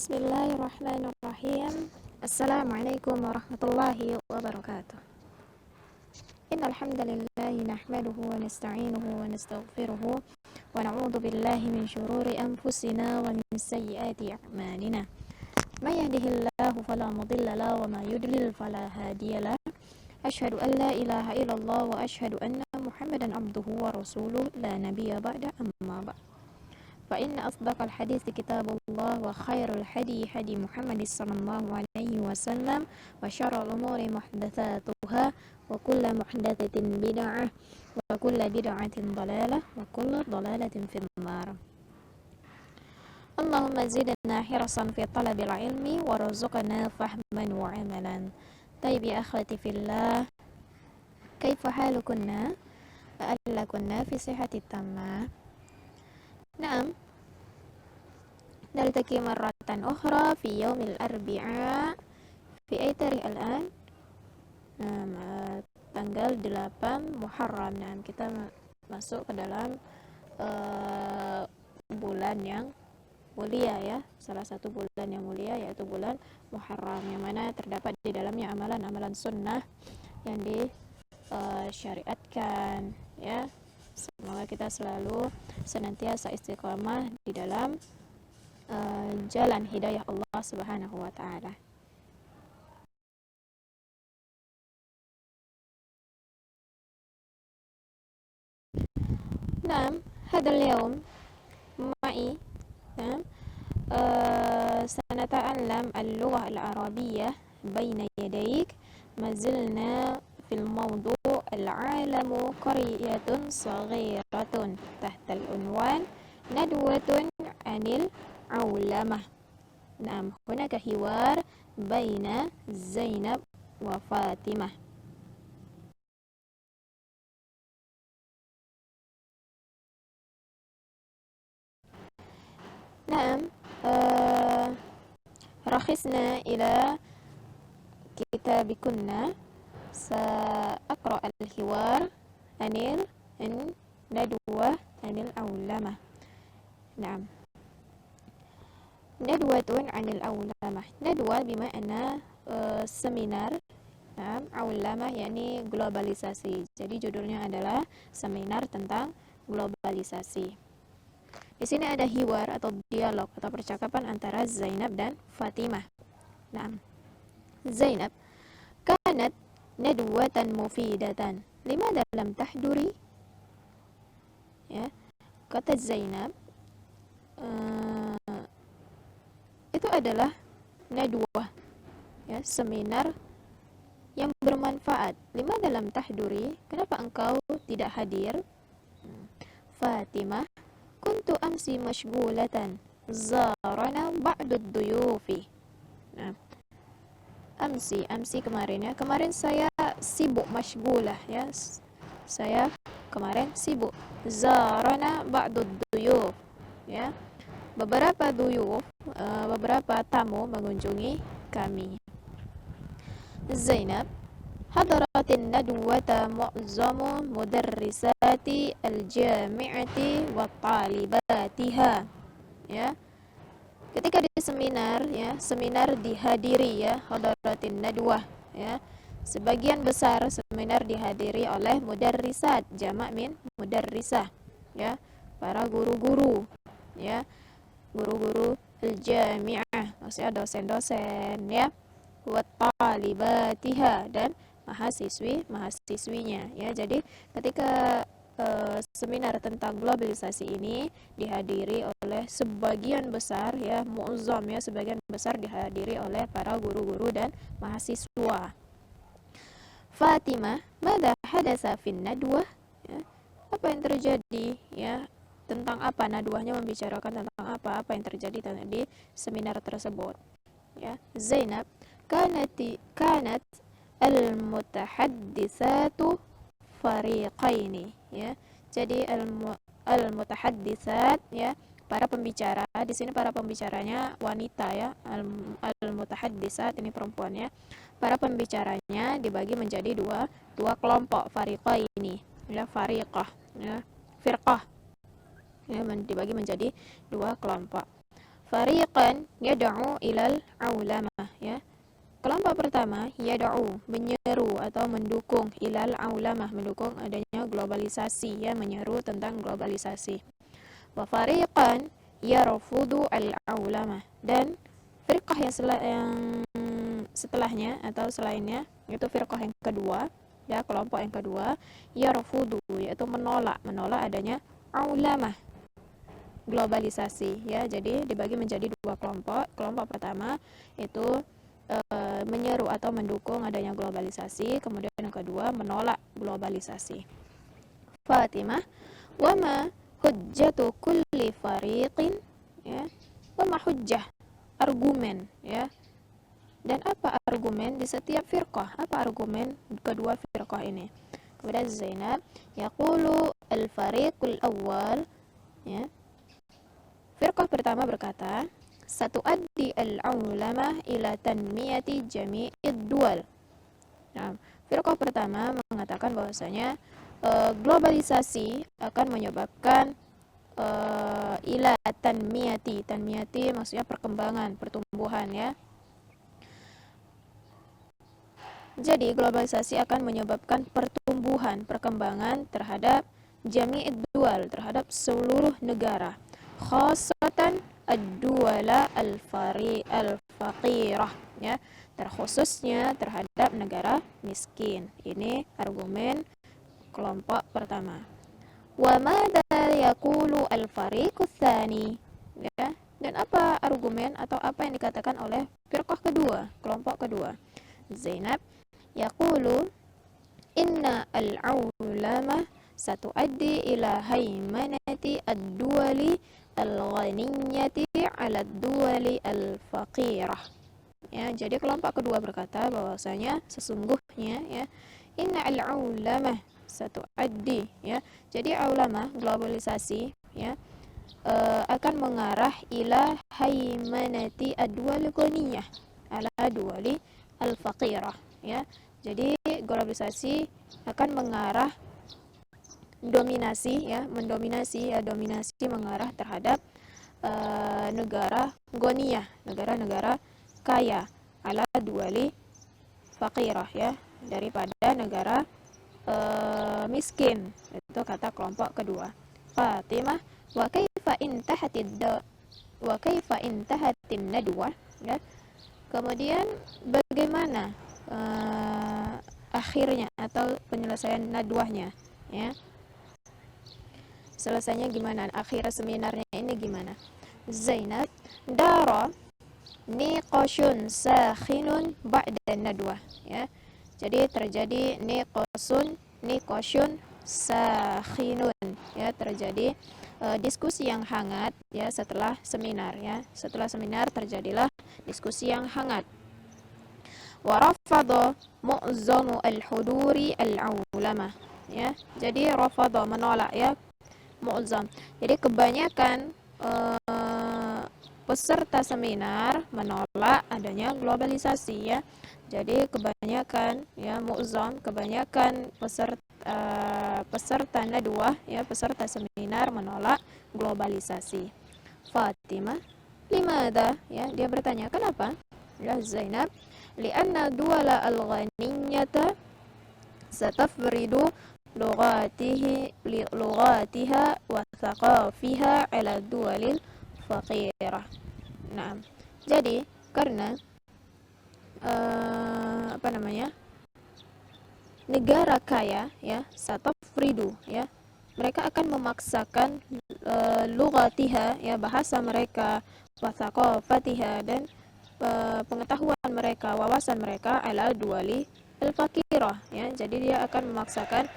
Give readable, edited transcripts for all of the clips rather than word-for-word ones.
Bismillahirrahmanirrahim. Assalamualaikum warahmatullahi wabarakatuh. Innal hamdalillah nahmaduhu wa nasta'inuhu wa nastaghfiruhu wa na'udzu billahi min shururi anfusina wa min sayyiati a'malina. May yahdihillahu fala mudilla lahu wa may yudlil fala hadiya lahu. Asyhadu an la ilaha illallah wa asyhadu anna Muhammadan abduhu wa rasuluh la nabiyya ba'da amma ba'd. فإن أصدق الحديث كتاب الله وخير الهدي هدي محمد صلى الله عليه وسلم وشر الأمور محدثاتها وكل محدثة بدعة وكل بدعة ضلالة وكل ضلالة في النار. اللهم زدنا حرصا في طلب العلم وارزقنا فهما وعملا. طيب يا أخوتي في الله، كيف حالكن؟ لعلكن في صحة تامة. نعم، نلتقي مرة أخرى في يوم الأربعاء في أي تاريخ الآن؟ tanggal 8 Muharram. Nah, kita masuk ke dalam bulan yang mulia ya, salah satu bulan yang mulia yaitu bulan Muharram, yang mana terdapat di dalamnya amalan-amalan sunnah yang disyariatkan ya. Semoga kita selalu senantiasa istiqamah di dalam jalan hidayah Allah Subhanahu wa taala. Naam, hadal yaum ma'i sanata'allam al-lughah al-arabiyyah baina yadayk. Mazilna fil mawdu' al-'alamu qaryatun saghiratun tahta al-unwan nadwatun 'anil 'aulamah. Naam, hunaka hiwar baina Zainab wa Fatimah. Naam, rakhisna ila kitabikunna. Sa'aqra al-hiwar anil nadwa anil aulamah. Naam, nadwatun anil aulamah. Nadwa bima'na seminar. Naam, aulamah yakni globalisasi. Jadi judulnya adalah seminar tentang globalisasi. Di sini ada hiwar atau dialog atau percakapan antara Zainab dan Fatimah. Naam, Zainab, kanat nadwatan mufidatan, limadha lam tahduri? Ya, kata Zainab, itu adalah nadwah ya, seminar yang bermanfaat. Limadha lam tahduri? Kenapa engkau tidak hadir? Fatimah, kuntu amsi mashghulatan zarana ba'du duyufi. Nah, amsi kemarin ya. Kemarin saya sibuk, mashghulah ya. Saya kemarin sibuk. Zarana ba'du duyuf ya. Beberapa duyuf, beberapa tamu mengunjungi kami. Zainab, hadaratin nadwata mu'zamu mudarrisati al-jami'ati wa talibatiha. Ya, ketika di seminar ya, seminar dihadiri ya, hadaratin nadwah ya, sebagian besar seminar dihadiri oleh mudarrisat, jamak min mudarrisah ya, para guru-guru ya, guru-guru al-jami'ah, maksudnya dosen-dosen ya, wa talibatiha, dan mahasiswinya ya. Jadi ketika seminar tentang globalisasi ini dihadiri oleh sebagian besar ya, mu'azzam ya, sebagian besar dihadiri oleh para guru-guru dan mahasiswa. Fatimah, madza hadatsa fin nadwah? Ya, apa yang terjadi ya, tentang apa nadwahnya, membicarakan tentang apa yang terjadi di seminar tersebut ya. Zainab, kanat al-mutahadditsatu fariqaini ya. Jadi al-mutahadditsat ya, para pembicara. Di sini para pembicaranya wanita ya. Al-mutahadditsat ini perempuannya. Para pembicaranya dibagi menjadi dua kelompok, fariqaini ya, fariqah ya, firqah ya, dibagi menjadi dua kelompok. fariqan yad'u ilal aulamah, ya. Kelompok pertama yad'u, menyeru atau mendukung, ilal aulamah, mendukung adanya globalisasi, ya, menyeru tentang globalisasi. Wa fariqan yarfudu al-aulamah, dan firqah yang setelahnya atau selainnya, itu firqah yang kedua, ya, kelompok yang kedua, yarfudu, yaitu menolak adanya aulamah, globalisasi, ya. Jadi dibagi menjadi dua kelompok. Kelompok pertama itu menyeru atau mendukung adanya globalisasi, kemudian yang kedua menolak globalisasi. Fatimah, wama hujjatu kulli fariqin, ya, wama hujjah, argumen, ya, dan apa argumen di setiap firqah, apa argumen kedua firqah ini. Kemudian Zainab, yaqulu al-fariqul awwal, ya, firqah pertama berkata, satuaddi al-ulamah ila tanmiyati jami'id dual. Nah, firqah pertama mengatakan bahwasanya globalisasi akan menyebabkan ila tanmiyati maksudnya perkembangan, pertumbuhan, ya. Jadi globalisasi akan menyebabkan pertumbuhan, perkembangan terhadap jami'id dual, terhadap seluruh negara, khasatan ad-duwala al-faqirah, ya, terkhususnya terhadap negara miskin. Ini argumen kelompok pertama. Wa madza yaqulu al-fariqu tsani, ya, dan apa argumen atau apa yang dikatakan oleh firqah kedua, kelompok kedua. Zainab, yaqulu inna al-ulama satuaddi ila haymanati ad-duwali al-ghaniyati ala ad-duwali al-faqirah. Ya, jadi kelompok kedua berkata bahwasanya sesungguhnya, ya, inna al-ulama satuaddi, ya, jadi ulama, globalisasi, ya, akan mengarah ila haymanati ad-duwali ghaniyah ala duwali al-faqirah, ya. Jadi globalisasi akan mengarah dominasi, ya, mendominasi, ya, dominasi mengarah terhadap negara ghaniyah, negara-negara kaya, ala duwali faqirah, ya, daripada negara miskin. Itu kata kelompok kedua. Fatimah, wa kaifa intahatid nadwa, ya. Kemudian bagaimana akhirnya atau penyelesaian nadwahnya, ya, selesainya gimana, akhir seminarnya ini gimana. Zainab, dara niqashun sakhinun ba'da nadwah, ya, jadi terjadi niqashun sakhinun, ya, terjadi diskusi yang hangat, ya, setelah seminar, ya, setelah seminar terjadilah diskusi yang hangat. Warafadha mu'zamu al-huduri al-ulama, ya, jadi rafadha menolak, ya, mu'zam, jadi kebanyakan peserta seminar menolak adanya globalisasi, ya. Jadi kebanyakan, ya, mu'zam, kebanyakan peserta nadwah, ya, peserta seminar menolak globalisasi. Fatimah, limada, ya, dia bertanya kenapa, ya. Zainab, lianna duwala al-ghaniyata satafridu lugatiha wa thaqafiha ala duwalil faqirah. Nah, jadi karena negara kaya, ya, satafridu, ya, mereka akan memaksakan lugatiha, ya, bahasa mereka, wa thaqafatiha, dan pengetahuan mereka, wawasan mereka, ala duwali al-faqirah, ya, jadi dia akan memaksakan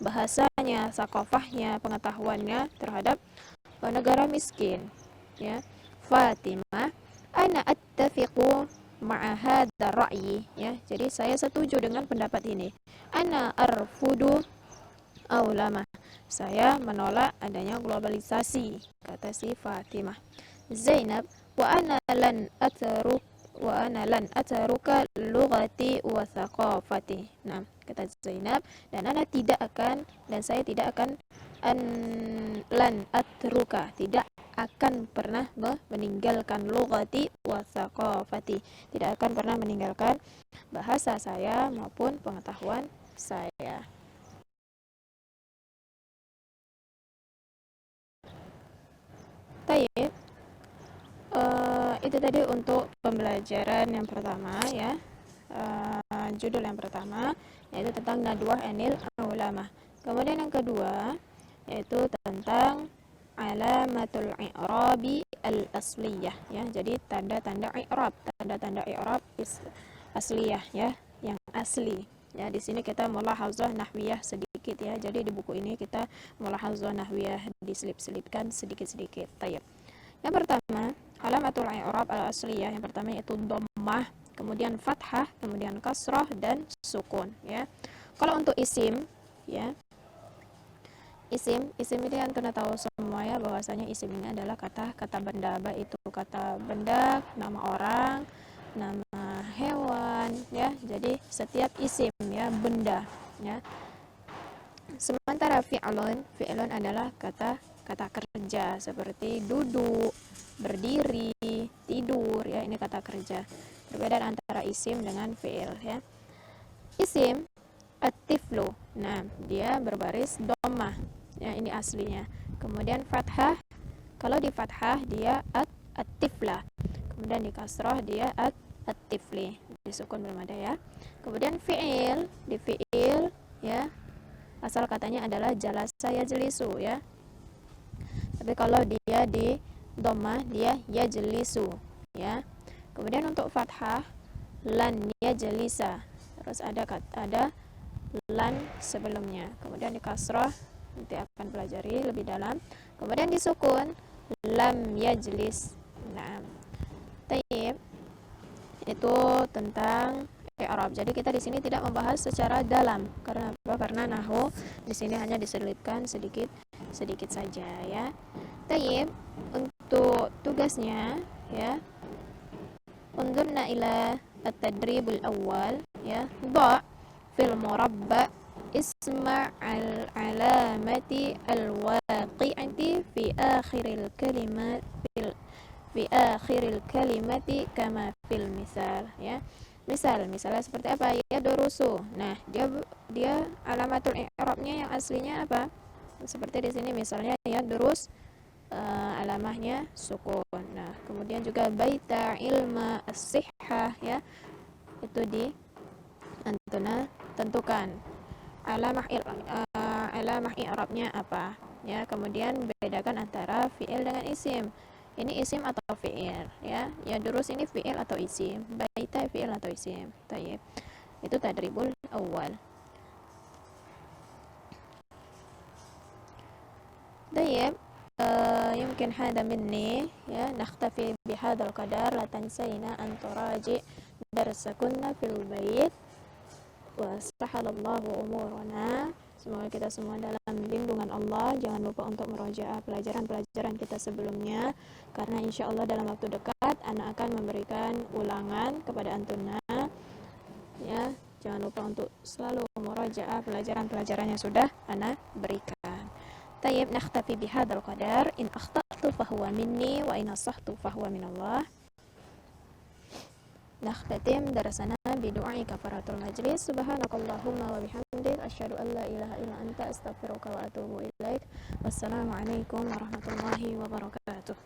bahasanya, thaqafahnya, pengetahuannya terhadap negara miskin, ya. Fatimah, ana attafiqu ma'a hadha ra'yi, ya, jadi saya setuju dengan pendapat ini. Ana arfudu ulama, saya menolak adanya globalisasi, kata si Fatimah. Zainab, wa ana lan atruka lughati wa thaqafati. Nah, kata Zainab, dan saya tidak akan lan atruka, tidak akan pernah meninggalkan lughati wa thaqafati, tidak akan pernah meninggalkan bahasa saya maupun pengetahuan saya. Baik, itu tadi untuk pembelajaran yang pertama ya. Judul yang pertama yaitu tentang nadwah anil ulama. Kemudian yang kedua yaitu tentang alamatul i'rabi al-asliyah ya. Jadi tanda-tanda i'rab, tanda-tanda i'rab asliyah ya, yang asli. Ya, di sini kita mulahazah nahwiyah sedikit ya. Jadi di buku ini kita mulahazah nahwiyah diselip-selipkan sedikit-sedikit. Tayyib. Yang pertama, alamatul i'rab al-asliyah, yang pertama yaitu dhammah, kemudian fathah, kemudian kasrah dan sukun ya. Kalau untuk isim ya, isim ini antum tahu semua ya, bahwasanya isim ini adalah kata benda, baik itu kata benda, nama orang, nama hewan ya. Jadi setiap isim ya, benda ya. Sementara fi'lun adalah kata kerja seperti duduk, berdiri, tidur ya, ini kata kerja. Perbedaan antara isim dengan fi'il ya. Isim at-tiflu, nah dia berbaris dhammah ya, ini aslinya. Kemudian fathah, kalau di fathah dia at-tifla, kemudian di kasrah dia at-tifli, disukun belum ada ya. Kemudian fi'il, di fi'il ya, asal katanya adalah jalasa yajlisu ya. Tapi kalau dia di dhammah dia yajlisu ya. Kemudian untuk fathah lan yajlisa, terus ada lan sebelumnya. Kemudian di kasrah nanti akan pelajari lebih dalam. Kemudian disukun lam yajlis. Nah, tayyib. Itu tentang i'rab. Jadi kita di sini tidak membahas secara dalam. Karena apa? Karena nahwu di sini hanya diselipkan sedikit saja ya. Tayyib. Untuk tugasnya ya. Undurna ila at-tadribul awal ya. Dha' fil murabba isma' al-alamati al-waqi'ati fi akhiril kalimat fi akhiril kalimati kama fil misal ya. Misalnya seperti apa? Ya durusu. Nah, dia alamatul i'rabnya yang aslinya apa? Seperti di sini misalnya ya durus, alamahnya sukun. Nah, kemudian juga baita ilma as-sihhah ya. Itu di antuna tentukan alamah i'rabnya apa ya. Kemudian bedakan antara fi'il dengan isim. Ini isim atau fi'il ya. Ya durus ini fi'il atau isim, baita fi'il atau isim. Tayyib. Itu tadribul awal. Tayyib. يمكن هذا مني ya. نختفي بهذا القدر. لا تنسينا أن تراجع درسكن في البيت wasahalallahu umurana. Semoga kita semua dalam lindungan Allah. Jangan lupa untuk merajaah pelajaran-pelajaran kita sebelumnya, karena insya Allah dalam waktu dekat anak akan memberikan ulangan kepada antuna ya. Jangan lupa untuk selalu merajaah pelajaran-pelajaran yang sudah anak berikan. Tayyib, nakhtafi bihadzal qadar. In akhta'tu fahuwa minni wa in asahtu fahuwa minallah. نختتم درسنا بدعاء كفارة المجلس. سبحانك اللهم وبحمدك أشهد أن لا إله إلا أنت أستغفرك وأتوب إليك. والسلام عليكم ورحمة الله وبركاته.